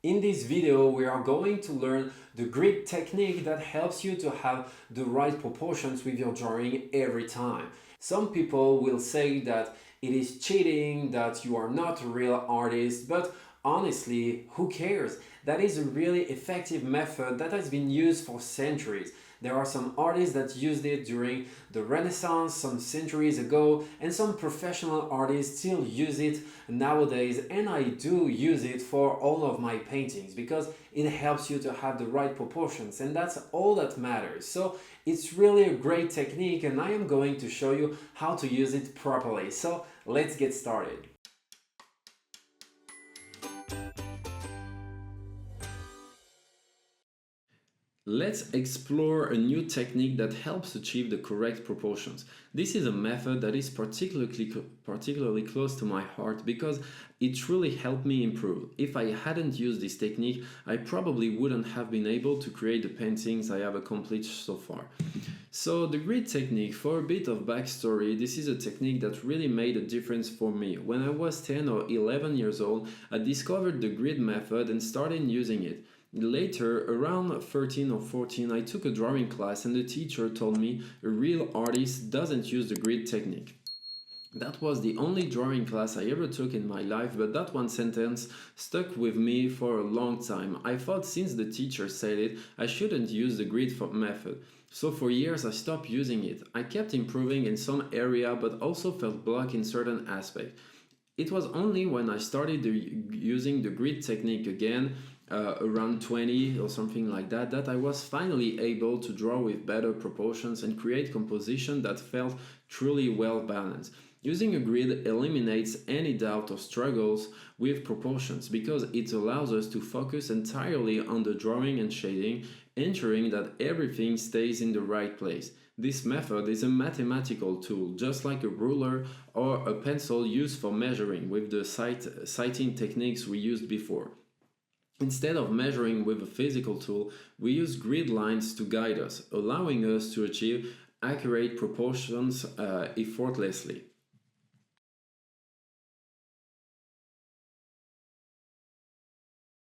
In this video, we are going to learn the grid technique that helps you to have the right proportions with your drawing every time. Some people will say that it is cheating, that you are not a real artist, but honestly, who cares? That is a really effective method that has been used for centuries. There are some artists that used it during the Renaissance some centuries ago, and some professional artists still use it nowadays, and I do use it for all of my paintings because it helps you to have the right proportions, and that's all that matters. So it's really a great technique, and I am going to show you how to use it properly. So let's get started. Let's explore a new technique that helps achieve the correct proportions. This is a method that is particularly close to my heart because it truly helped me improve. If I hadn't used this technique, I probably wouldn't have been able to create the paintings I have accomplished so far. So the grid technique, for a bit of backstory, this is a technique that really made a difference for me. When I was 10 or 11 years old, I discovered the grid method and started using it. Later, around 13 or 14, I took a drawing class and the teacher told me a real artist doesn't use the grid technique. That was the only drawing class I ever took in my life, but that one sentence stuck with me for a long time. I thought since the teacher said it, I shouldn't use the grid method. So for years I stopped using it. I kept improving in some area but also felt blocked in certain aspects. It was only when I started using the grid technique again, around 20 or something like that, that I was finally able to draw with better proportions and create composition that felt truly well balanced. Using a grid eliminates any doubt or struggles with proportions because it allows us to focus entirely on the drawing and shading, ensuring that everything stays in the right place. This method is a mathematical tool, just like a ruler or a pencil used for measuring with the sighting techniques we used before. Instead of measuring with a physical tool, we use grid lines to guide us, allowing us to achieve accurate proportions effortlessly.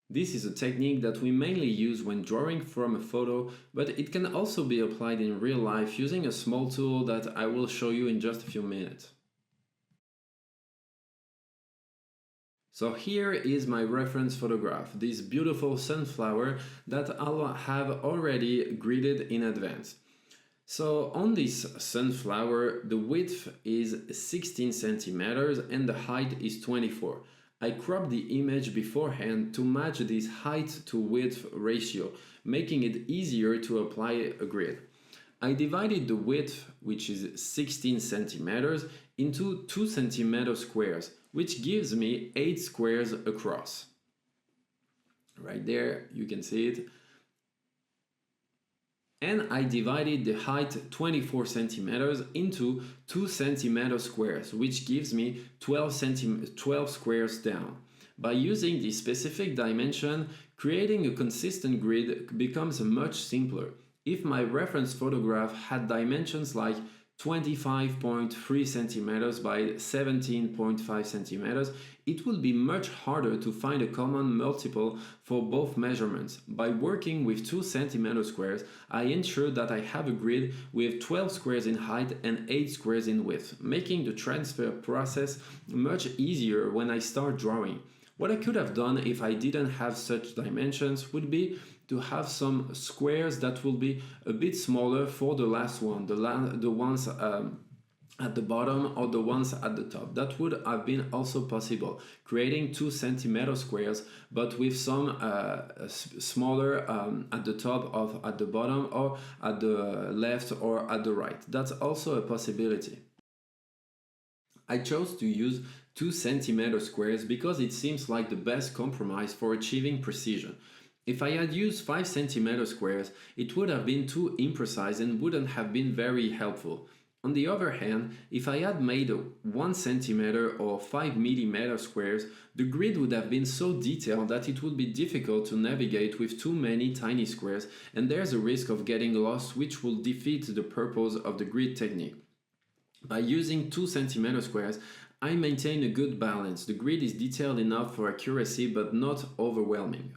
This is a technique that we mainly use when drawing from a photo, but it can also be applied in real life using a small tool that I will show you in just a few minutes. So here is my reference photograph, this beautiful sunflower that I have already gridded in advance. So on this sunflower, the width is 16 centimeters and the height is 24. I cropped the image beforehand to match this height to width ratio, making it easier to apply a grid. I divided the width, which is 16 centimeters, into 2 centimeter squares, which gives me 8 squares across. Right there, you can see it. And I divided the height 24 centimeters into 2 centimeter squares, which gives me 12 squares down. By using this specific dimension, creating a consistent grid becomes much simpler. If my reference photograph had dimensions like 25.3 centimeters by 17.5 centimeters, it will be much harder to find a common multiple for both measurements. By working with 2 centimeter squares, I ensure that I have a grid with 12 squares in height and 8 squares in width, making the transfer process much easier when I start drawing. What I could have done if I didn't have such dimensions would be to have some squares that will be a bit smaller for the last one, the ones at the bottom or the ones at the top. That would have been also possible, creating 2 centimeter squares, but with some smaller at the top of at the bottom or at the left or at the right. That's also a possibility. I chose to use 2 centimeter squares because it seems like the best compromise for achieving precision. If I had used 5 centimeter squares, it would have been too imprecise and wouldn't have been very helpful. On the other hand, if I had made 1 centimeter or 5 millimeter squares, the grid would have been so detailed that it would be difficult to navigate with too many tiny squares, and there's a risk of getting lost, which will defeat the purpose of the grid technique. By using 2 centimeter squares, I maintain a good balance. The grid is detailed enough for accuracy but not overwhelming.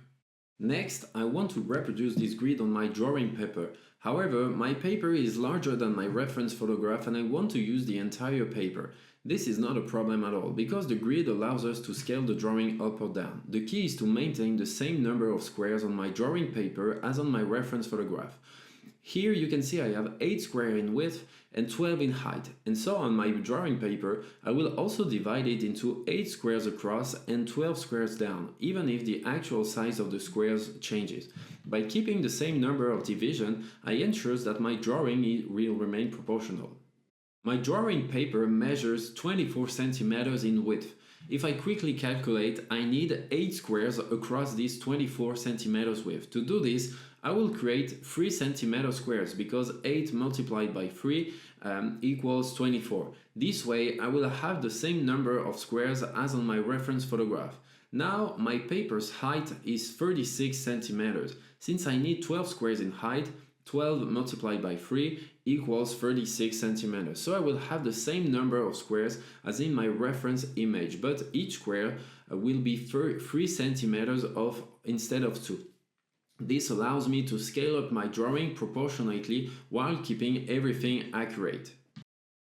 Next, I want to reproduce this grid on my drawing paper. However, my paper is larger than my reference photograph and I want to use the entire paper. This is not a problem at all, because the grid allows us to scale the drawing up or down. The key is to maintain the same number of squares on my drawing paper as on my reference photograph. Here you can see I have 8 squares in width and 12 in height, and so on my drawing paper I will also divide it into 8 squares across and 12 squares down, even if the actual size of the squares changes. By keeping the same number of division, I ensure that my drawing will remain proportional. My drawing paper measures 24 centimeters in width. If I quickly calculate, I need 8 squares across this 24 centimeters width. To do this, I will create 3 centimeter squares, because 8 multiplied by 3 equals 24. This way, I will have the same number of squares as on my reference photograph. Now, my paper's height is 36 centimeters. Since I need 12 squares in height, 12 multiplied by 3 equals 36 centimeters. So I will have the same number of squares as in my reference image, but each square will be 3 centimeters instead of 2. This allows me to scale up my drawing proportionately while keeping everything accurate.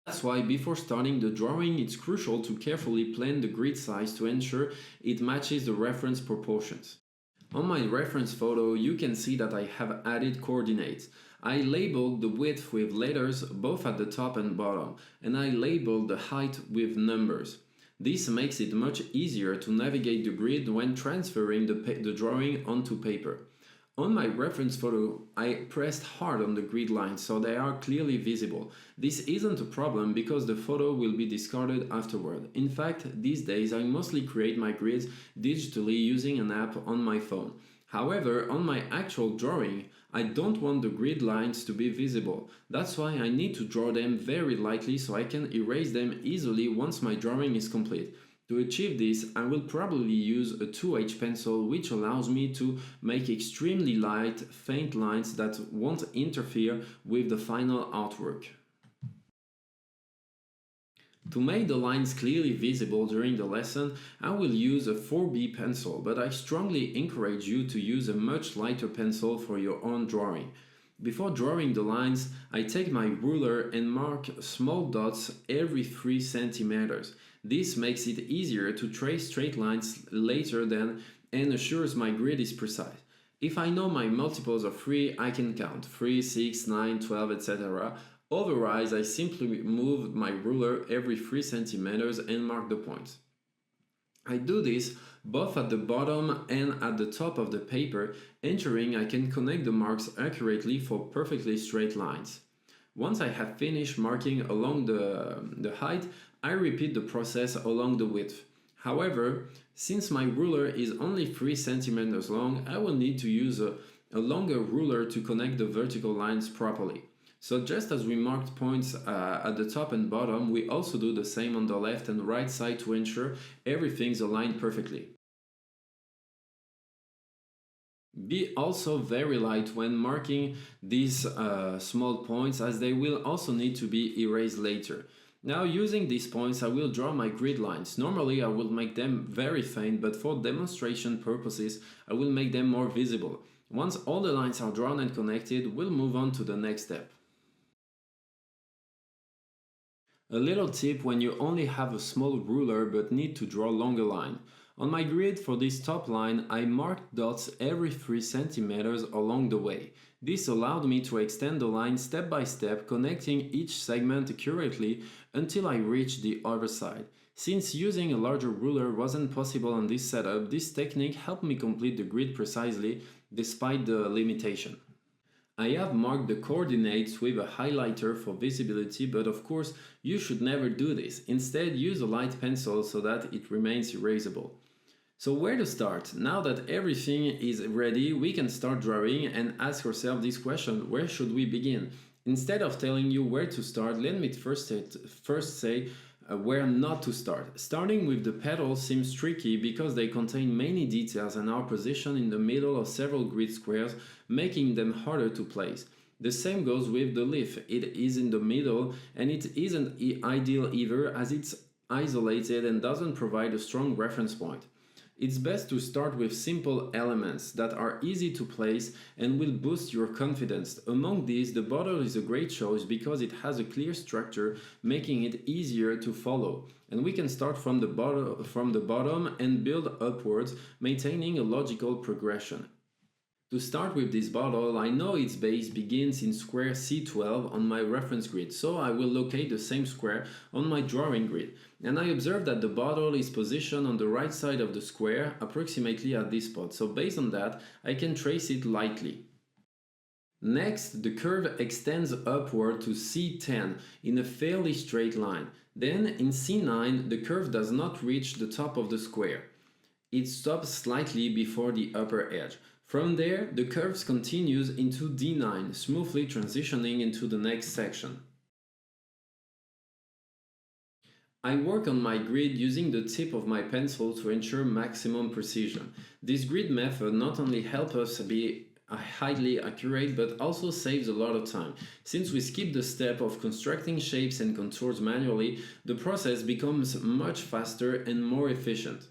That's why before starting the drawing, it's crucial to carefully plan the grid size to ensure it matches the reference proportions. On my reference photo, you can see that I have added coordinates. I labeled the width with letters both at the top and bottom, and I labeled the height with numbers. This makes it much easier to navigate the grid when transferring the drawing onto paper. On my reference photo, I pressed hard on the grid lines so they are clearly visible. This isn't a problem because the photo will be discarded afterward. In fact, these days I mostly create my grids digitally using an app on my phone. However, on my actual drawing, I don't want the grid lines to be visible. That's why I need to draw them very lightly so I can erase them easily once my drawing is complete. To achieve this, I will probably use a 2H pencil, which allows me to make extremely light, faint lines that won't interfere with the final artwork. To make the lines clearly visible during the lesson, I will use a 4B pencil, but I strongly encourage you to use a much lighter pencil for your own drawing. Before drawing the lines, I take my ruler and mark small dots every 3 centimeters. This makes it easier to trace straight lines later and assures my grid is precise. If I know my multiples of 3, I can count 3, 6, 9, 12, etc. Otherwise, I simply move my ruler every 3 centimeters and mark the points. I do this both at the bottom and at the top of the paper, ensuring I can connect the marks accurately for perfectly straight lines. Once I have finished marking along the height, I repeat the process along the width. However, since my ruler is only 3 centimeters long, I will need to use a longer ruler to connect the vertical lines properly. So just as we marked points at the top and bottom, we also do the same on the left and right side to ensure everything's aligned perfectly. Be also very light when marking these small points, as they will also need to be erased later. Now, using these points, I will draw my grid lines. Normally, I will make them very faint, but for demonstration purposes, I will make them more visible. Once all the lines are drawn and connected, we'll move on to the next step. A little tip when you only have a small ruler but need to draw longer line. On my grid for this top line, I marked dots every 3 centimeters along the way. This allowed me to extend the line step by step, connecting each segment accurately until I reached the other side. Since using a larger ruler wasn't possible on this setup, this technique helped me complete the grid precisely despite the limitation. I have marked the coordinates with a highlighter for visibility, but of course you should never do this. Instead, use a light pencil so that it remains erasable. So where to start? Now that everything is ready, we can start drawing and ask ourselves this question: where should we begin? Instead of telling you where to start, let me first say where not to start. Starting with the petals seems tricky because they contain many details and are positioned in the middle of several grid squares, making them harder to place. The same goes with the leaf. It is in the middle and it isn't ideal either, as it's isolated and doesn't provide a strong reference point. It's best to start with simple elements that are easy to place and will boost your confidence. Among these, the bottle is a great choice because it has a clear structure, making it easier to follow. And we can start from the bottom and build upwards, maintaining a logical progression. To start with this bottle, I know its base begins in square C12 on my reference grid, so I will locate the same square on my drawing grid. And I observe that the bottle is positioned on the right side of the square, approximately at this spot, so based on that, I can trace it lightly. Next, the curve extends upward to C10 in a fairly straight line. Then, in C9, the curve does not reach the top of the square. It stops slightly before the upper edge. From there, the curve continues into D9, smoothly transitioning into the next section. I work on my grid using the tip of my pencil to ensure maximum precision. This grid method not only helps us be highly accurate but also saves a lot of time. Since we skip the step of constructing shapes and contours manually, the process becomes much faster and more efficient.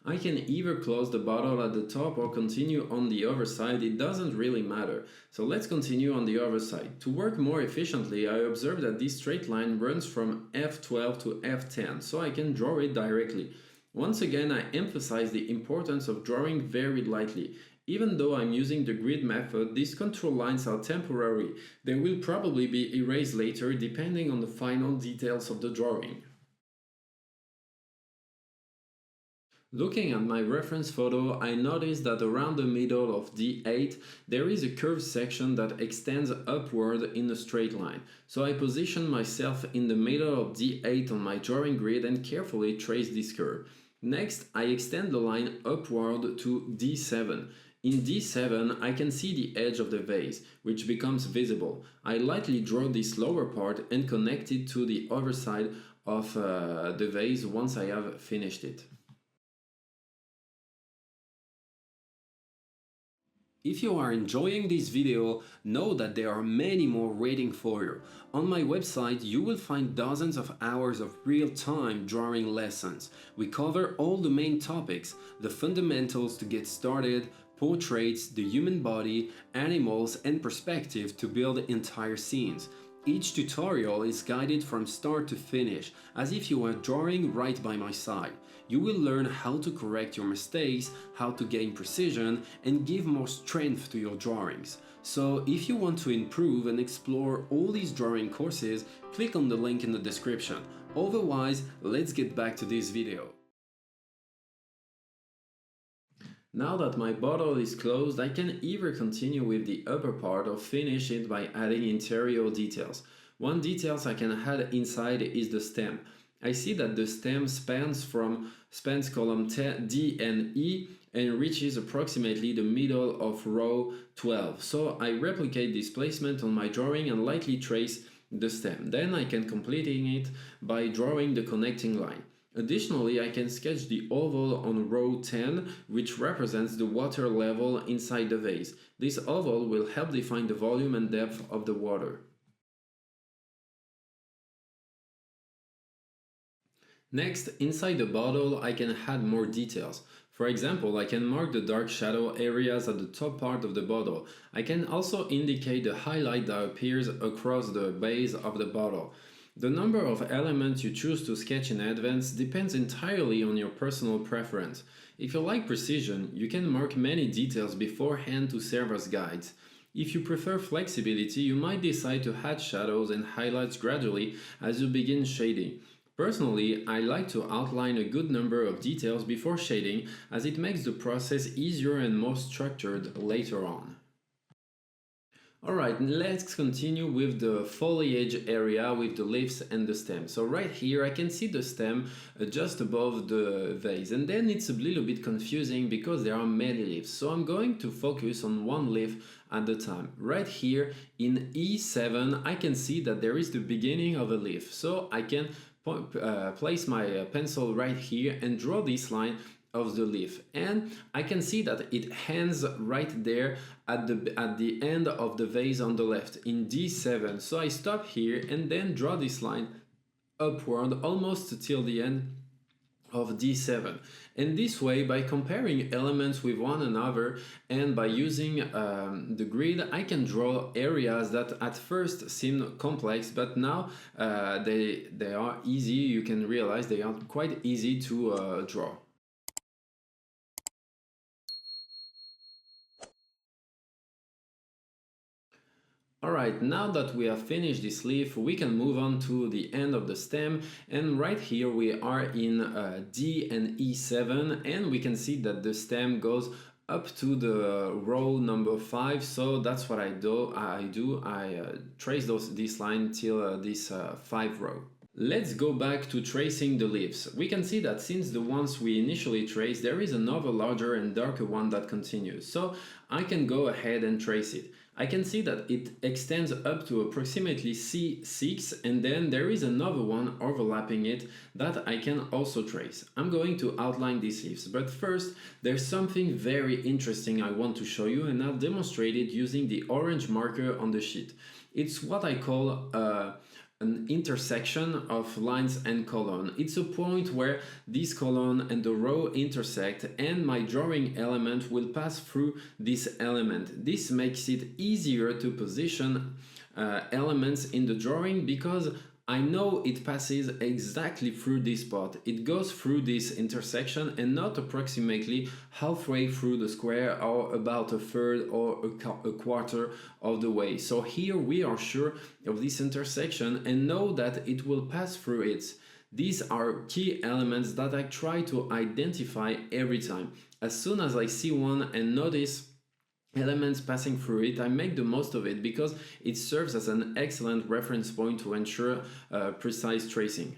I can either close the bottle at the top or continue on the other side, it doesn't really matter. So let's continue on the other side. To work more efficiently, I observe that this straight line runs from F12 to F10, so I can draw it directly. Once again, I emphasize the importance of drawing very lightly. Even though I'm using the grid method, these contour lines are temporary. They will probably be erased later depending on the final details of the drawing. Looking at my reference photo, I noticed that around the middle of D8 there is a curved section that extends upward in a straight line. So I position myself in the middle of D8 on my drawing grid and carefully trace this curve. Next, I extend the line upward to D7. In D7, I can see the edge of the vase, which becomes visible. I lightly draw this lower part and connect it to the other side of the vase once I have finished it. If you are enjoying this video, know that there are many more waiting for you. On my website, you will find dozens of hours of real-time drawing lessons. We cover all the main topics, the fundamentals to get started, portraits, the human body, animals, and perspective to build entire scenes. Each tutorial is guided from start to finish, as if you were drawing right by my side. You will learn how to correct your mistakes, how to gain precision, and give more strength to your drawings. So if you want to improve and explore all these drawing courses, click on the link in the description. Otherwise, let's get back to this video. Now that my bottle is closed, I can either continue with the upper part or finish it by adding interior details. One detail I can add inside is the stem. I see that the stem spans column D and E and reaches approximately the middle of row 12. So I replicate this placement on my drawing and lightly trace the stem. Then I can completing it by drawing the connecting line. Additionally, I can sketch the oval on row 10, which represents the water level inside the vase. This oval will help define the volume and depth of the water. Next, inside the bottle, I can add more details. For example, I can mark the dark shadow areas at the top part of the bottle. I can also indicate the highlight that appears across the base of the bottle. The number of elements you choose to sketch in advance depends entirely on your personal preference. If you like precision, you can mark many details beforehand to serve as guides. If you prefer flexibility, you might decide to add shadows and highlights gradually as you begin shading. Personally, I like to outline a good number of details before shading as it makes the process easier and more structured later on. Alright, let's continue with the foliage area with the leaves and the stem. So right here I can see the stem just above the vase, and then it's a little bit confusing because there are many leaves. So I'm going to focus on one leaf at a time. Right here in E7 I can see that there is the beginning of a leaf. So I can place my pencil right here and draw this line of the leaf, and I can see that it ends right there at the end of the vase on the left in D7. So I stop here and then draw this line upward almost till the end of D7. And this way, by comparing elements with one another and by using the grid, I can draw areas that at first seem complex, but now they are easy. You can realize they are quite easy to draw. Alright, now that we have finished this leaf, we can move on to the end of the stem, and right here we are in D and E7, and we can see that the stem goes up to the row number 5, so that's what I do. I trace this line till this 5 row. Let's go back to tracing the leaves. We can see that since the ones we initially traced, there is another larger and darker one that continues. So I can go ahead and trace it. I can see that it extends up to approximately C6, and then there is another one overlapping it that I can also trace. I'm going to outline these leaves, but first there's something very interesting I want to show you, and I'll demonstrate it using the orange marker on the sheet. It's what I call an intersection of lines and column. It's a point where this column and the row intersect, and my drawing element will pass through this element. This makes it easier to position elements in the drawing because I know it passes exactly through this spot. It goes through this intersection and not approximately halfway through the square or about a third or a quarter of the way. So here we are sure of this intersection and know that it will pass through it. These are key elements that I try to identify every time. As soon as I see one and notice elements passing through it, I make the most of it because it serves as an excellent reference point to ensure precise tracing.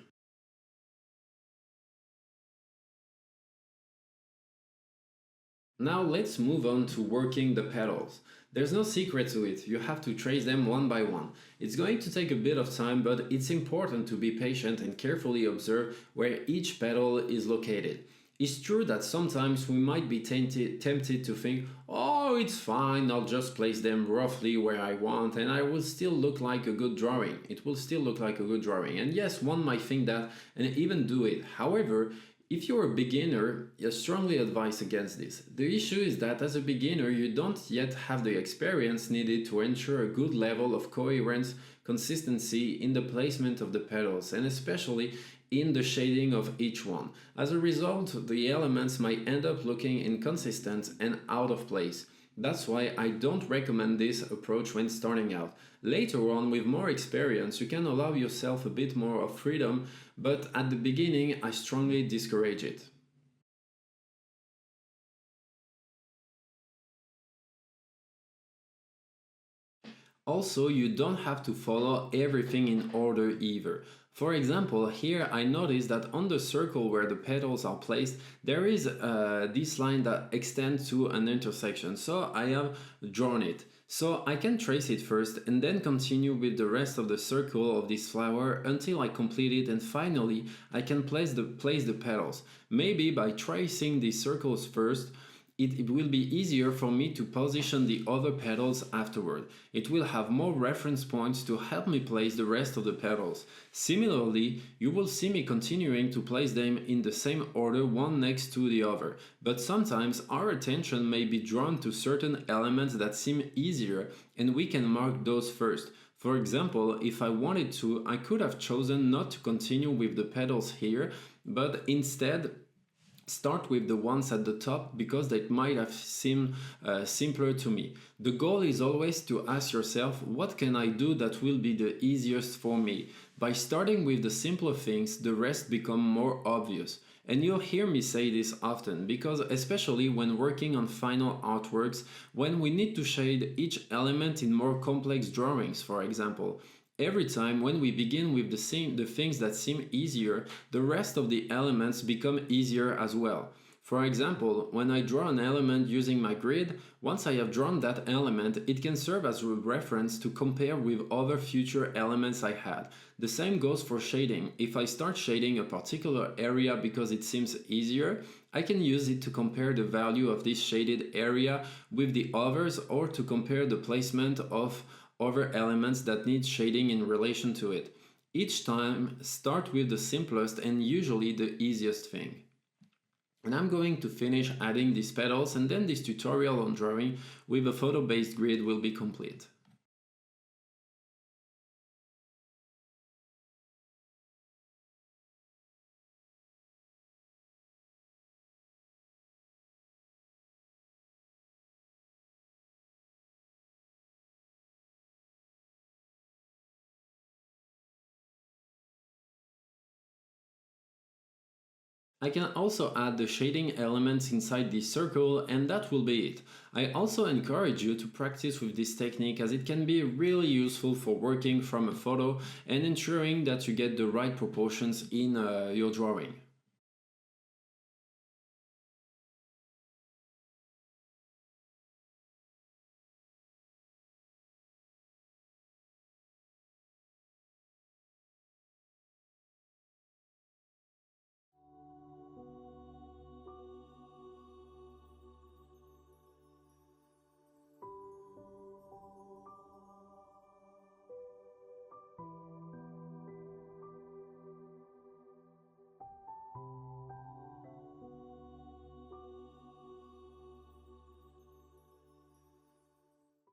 Now let's move on to working the petals. There's no secret to it, you have to trace them one by one. It's going to take a bit of time, but it's important to be patient and carefully observe where each petal is located. It's true that sometimes we might be tempted to think, oh, it's fine, I'll just place them roughly where I want and I will still look like a good drawing. It will still look like a good drawing. And yes, one might think that and even do it. However, if you're a beginner, I strongly advise against this. The issue is that as a beginner, you don't yet have the experience needed to ensure a good level of coherence, consistency in the placement of the petals, and especially in the shading of each one. As a result, the elements might end up looking inconsistent and out of place. That's why I don't recommend this approach when starting out. Later on, with more experience, you can allow yourself a bit more of freedom, but at the beginning, I strongly discourage it. Also, you don't have to follow everything in order either. For example, here I notice that on the circle where the petals are placed, there is this line that extends to an intersection. So I have drawn it. So I can trace it first and then continue with the rest of the circle of this flower until I complete it, and finally I can place the petals. Maybe by tracing these circles first, it will be easier for me to position the other petals afterward. It will have more reference points to help me place the rest of the petals. Similarly, you will see me continuing to place them in the same order, one next to the other. But sometimes our attention may be drawn to certain elements that seem easier, and we can mark those first. For example, if I wanted to, I could have chosen not to continue with the petals here, but instead start with the ones at the top because that might have seemed simpler to me. The goal is always to ask yourself, what can I do that will be the easiest for me? By starting with the simpler things, the rest become more obvious. And you'll hear me say this often because especially when working on final artworks, when we need to shade each element in more complex drawings, for example, every time when we begin with the things that seem easier, the rest of the elements become easier as well. For example, when I draw an element using my grid, once I have drawn that element, it can serve as a reference to compare with other future elements I had. The same goes for shading. If I start shading a particular area because it seems easier, I can use it to compare the value of this shaded area with the others, or to compare the placement of other elements that need shading in relation to it. Each time, start with the simplest and usually the easiest thing. And I'm going to finish adding these petals, and then this tutorial on drawing with a photo-based grid will be complete. I can also add the shading elements inside this circle, and that will be it. I also encourage you to practice with this technique, as it can be really useful for working from a photo and ensuring that you get the right proportions in your drawing.